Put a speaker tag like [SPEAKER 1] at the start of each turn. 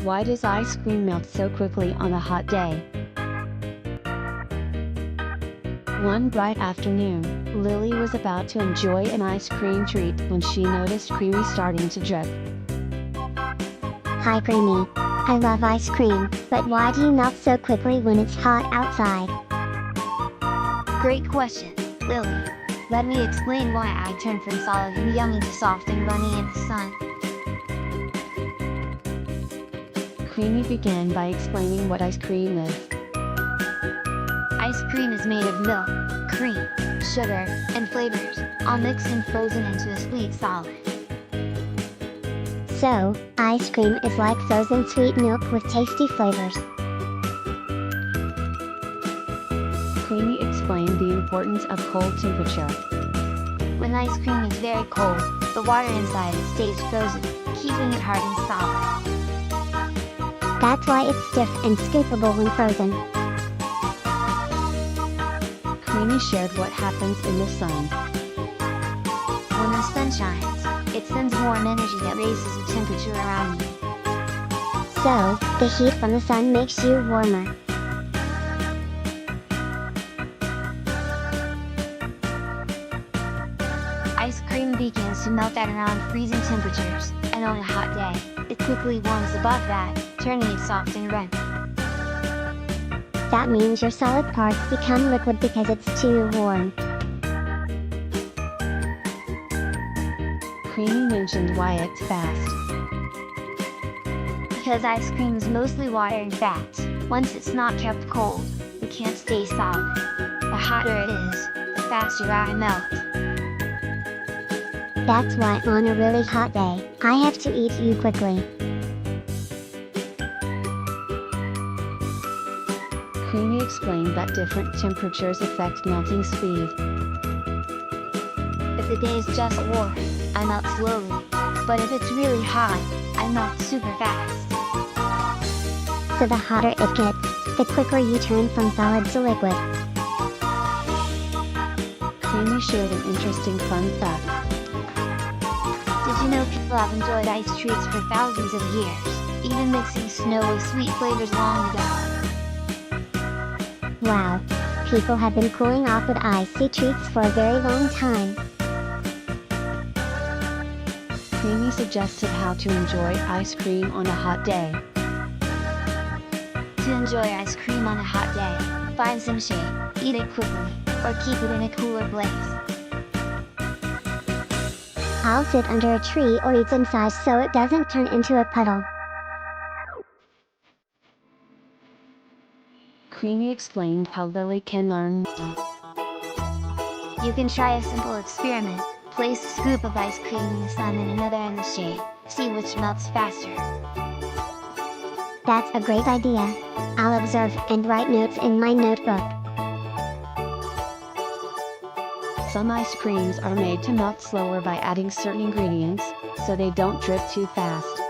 [SPEAKER 1] Why does ice cream melt so quickly on a hot day? One bright afternoon, Lily was about to enjoy an ice cream treat when she noticed Creamy starting to drip.
[SPEAKER 2] Hi Creamy. I love ice cream, but why do you melt so quickly when it's hot outside?
[SPEAKER 3] Great question, Lily. Let me explain why I turn from solid and yummy to soft and runny in the sun.
[SPEAKER 1] Creamy began by explaining what ice cream is.
[SPEAKER 3] Ice cream is made of milk, cream, sugar, and flavors, all mixed and frozen into a sweet solid.
[SPEAKER 2] So, ice cream is like frozen sweet milk with tasty flavors.
[SPEAKER 1] Creamy explained the importance of cold temperature.
[SPEAKER 3] When ice cream is very cold, the water inside it stays frozen, keeping it hard and solid.
[SPEAKER 2] That's why it's stiff and scoopable when frozen.
[SPEAKER 1] Creamy shared what happens in the sun.
[SPEAKER 3] When the sun shines, it sends warm energy that raises the temperature around you.
[SPEAKER 2] So, the heat from the sun makes you warmer.
[SPEAKER 3] Ice cream begins to melt at around freezing temperatures, and on a hot day, it quickly warms above that, turning it soft and runny.
[SPEAKER 2] That means your solid parts become liquid because it's too warm.
[SPEAKER 1] Creamy mentioned why it's fast.
[SPEAKER 3] Because ice cream is mostly water and fat, once it's not kept cold, it can't stay solid. The hotter it is, the faster I melt.
[SPEAKER 2] That's why on a really hot day, I have to eat you quickly.
[SPEAKER 1] Creamy explained that different temperatures affect melting speed.
[SPEAKER 3] If the day is just warm, I melt slowly, but if it's really hot, I melt super fast.
[SPEAKER 2] So the hotter it gets, the quicker you turn from solid to liquid.
[SPEAKER 1] Creamy shared an interesting fun fact.
[SPEAKER 3] Did you know people have enjoyed ice treats for thousands of years, even mixing snow with sweet flavors long ago?
[SPEAKER 2] Wow! People have been cooling off with icy treats for a very long time.
[SPEAKER 1] Creamy suggested how to enjoy ice cream on a hot day.
[SPEAKER 3] To enjoy ice cream on a hot day, find some shade, eat it quickly, or keep it in a cooler place.
[SPEAKER 2] I'll sit under a tree or eat inside so it doesn't turn into a puddle.
[SPEAKER 1] Creamy explained how Lily can learn.
[SPEAKER 3] You can try a simple experiment. Place a scoop of ice cream in the sun and another in the shade. See which melts faster.
[SPEAKER 2] That's a great idea. I'll observe and write notes in my notebook.
[SPEAKER 1] Some ice creams are made to melt slower by adding certain ingredients, so they don't drip too fast.